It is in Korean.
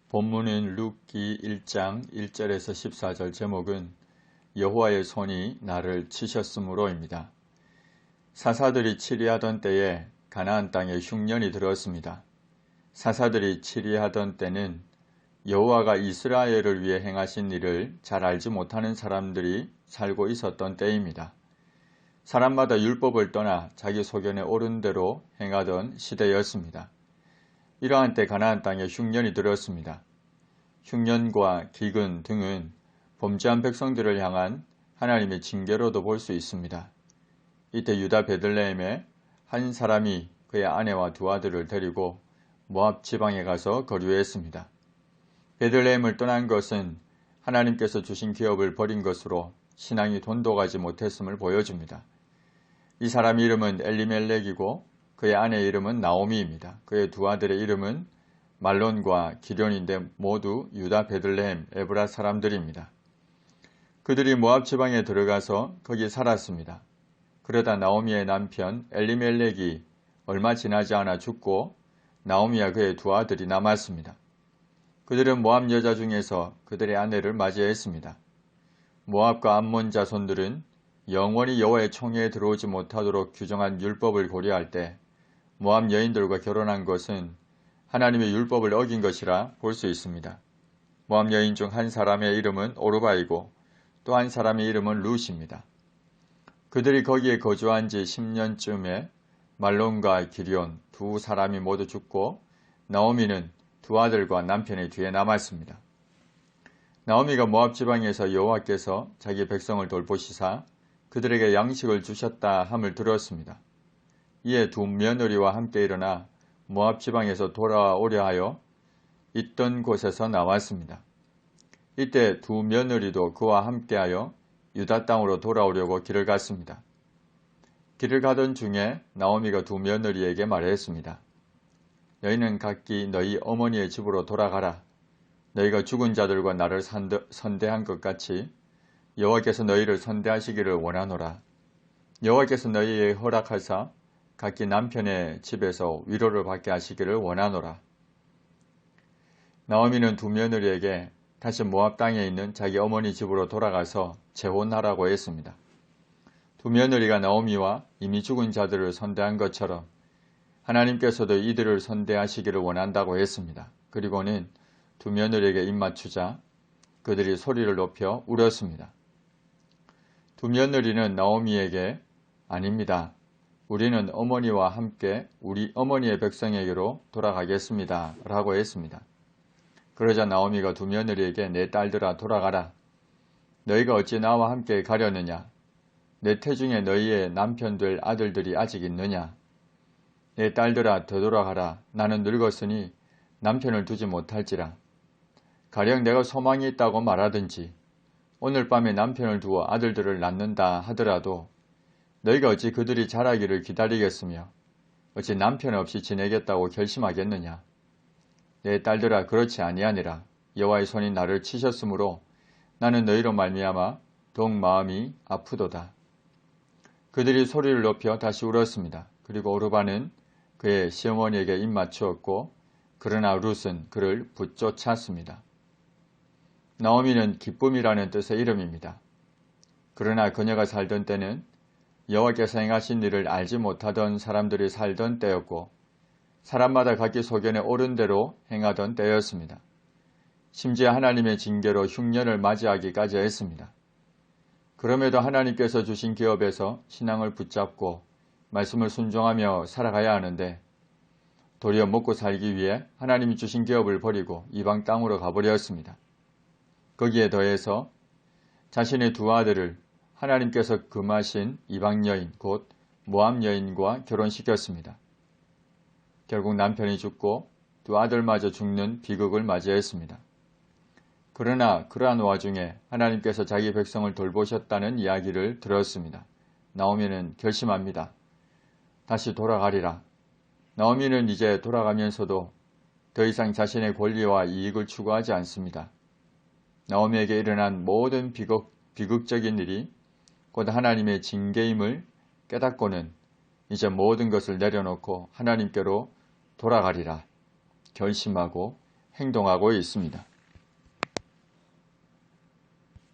본문인 룻기 1장 1절에서 14절 제목은 여호와의 손이 나를 치셨으므로입니다. 사사들이 치리하던 때에 가나안 땅에 흉년이 들었습니다. 사사들이 치리하던 때는 여호와가 이스라엘을 위해 행하신 일을 잘 알지 못하는 사람들이 살고 있었던 때입니다. 사람마다 율법을 떠나 자기 소견에 옳은 대로 행하던 시대였습니다. 이러한 때 가나안 땅에 흉년이 들었습니다. 흉년과 기근 등은 범죄한 백성들을 향한 하나님의 징계로도 볼 수 있습니다. 이때 유다 베들레헴에 한 사람이 그의 아내와 두 아들을 데리고 모압 지방에 가서 거류했습니다. 베들레헴을 떠난 것은 하나님께서 주신 기업을 버린 것으로 신앙이 돈독하지 못했음을 보여줍니다. 이 사람 이름은 엘리멜렉이고 그의 아내 이름은 나오미입니다. 그의 두 아들의 이름은 말론과 기련인데 모두 유다 베들레헴 에브라 사람들입니다. 그들이 모압 지방에 들어가서 거기 살았습니다. 그러다 나오미의 남편 엘리멜렉이 얼마 지나지 않아 죽고 나오미와 그의 두 아들이 남았습니다. 그들은 모압 여자 중에서 그들의 아내를 맞이했습니다. 모압과 암몬 자손들은 영원히 여호와의 총회에 들어오지 못하도록 규정한 율법을 고려할 때 모압 여인들과 결혼한 것은 하나님의 율법을 어긴 것이라 볼 수 있습니다. 모압 여인 중 한 사람의 이름은 오르바이고 또 한 사람의 이름은 룻입니다. 그들이 거기에 거주한 지 10년쯤에 말론과 기리온 두 사람이 모두 죽고 나오미는 두 아들과 남편의 뒤에 남았습니다. 나오미가 모압 지방에서 여호와께서 자기 백성을 돌보시사 그들에게 양식을 주셨다 함을 들었습니다. 이에 두 며느리와 함께 일어나 모압 지방에서 돌아오려 하여 있던 곳에서 나왔습니다. 이때 두 며느리도 그와 함께하여 유다 땅으로 돌아오려고 길을 갔습니다. 길을 가던 중에 나오미가 두 며느리에게 말했습니다. 너희는 각기 너희 어머니의 집으로 돌아가라. 너희가 죽은 자들과 나를 선대한 것 같이 여호와께서 너희를 선대하시기를 원하노라. 여호와께서 너희에게 허락하사 각기 남편의 집에서 위로를 받게 하시기를 원하노라. 나오미는 두 며느리에게 다시 모압 땅에 있는 자기 어머니 집으로 돌아가서 재혼하라고 했습니다. 두 며느리가 나오미와 이미 죽은 자들을 선대한 것처럼 하나님께서도 이들을 선대하시기를 원한다고 했습니다. 그리고는 두 며느리에게 입맞추자 그들이 소리를 높여 울었습니다. 두 며느리는 나오미에게 아닙니다. 우리는 어머니와 함께 우리 어머니의 백성에게로 돌아가겠습니다. 라고 했습니다. 그러자 나오미가 두 며느리에게 내 딸들아 돌아가라. 너희가 어찌 나와 함께 가려느냐. 내 태중에 너희의 남편 될 아들들이 아직 있느냐. 내 딸들아 되돌아가라. 나는 늙었으니 남편을 두지 못할지라. 가령 내가 소망이 있다고 말하든지 오늘 밤에 남편을 두어 아들들을 낳는다 하더라도 너희가 어찌 그들이 자라기를 기다리겠으며 어찌 남편 없이 지내겠다고 결심하겠느냐. 내 딸들아 그렇지 아니하니라. 여호와의 손이 나를 치셨으므로 나는 너희로 말미암아 더욱 마음이 아프도다. 그들이 소리를 높여 다시 울었습니다. 그리고 오르바는 그의 시어머니에게 입맞추었고 그러나 룻은 그를 붙쫓았습니다. 나오미는 기쁨이라는 뜻의 이름입니다. 그러나 그녀가 살던 때는 여호와께서 행하신 일을 알지 못하던 사람들이 살던 때였고 사람마다 각기 소견에 옳은 대로 행하던 때였습니다. 심지어 하나님의 징계로 흉년을 맞이하기까지 했습니다. 그럼에도 하나님께서 주신 기업에서 신앙을 붙잡고 말씀을 순종하며 살아가야 하는데 도리어 먹고 살기 위해 하나님이 주신 기업을 버리고 이방 땅으로 가버렸습니다. 거기에 더해서 자신의 두 아들을 하나님께서 금하신 이방 여인 곧 모압 여인과 결혼시켰습니다. 결국 남편이 죽고 두 아들마저 죽는 비극을 맞이했습니다. 그러나 그러한 와중에 하나님께서 자기 백성을 돌보셨다는 이야기를 들었습니다. 나오미는 결심합니다. 다시 돌아가리라. 나오미는 이제 돌아가면서도 더 이상 자신의 권리와 이익을 추구하지 않습니다. 나오미에게 일어난 모든 비극적인 일이 곧 하나님의 징계임을 깨닫고는 이제 모든 것을 내려놓고 하나님께로 돌아가리라 결심하고 행동하고 있습니다.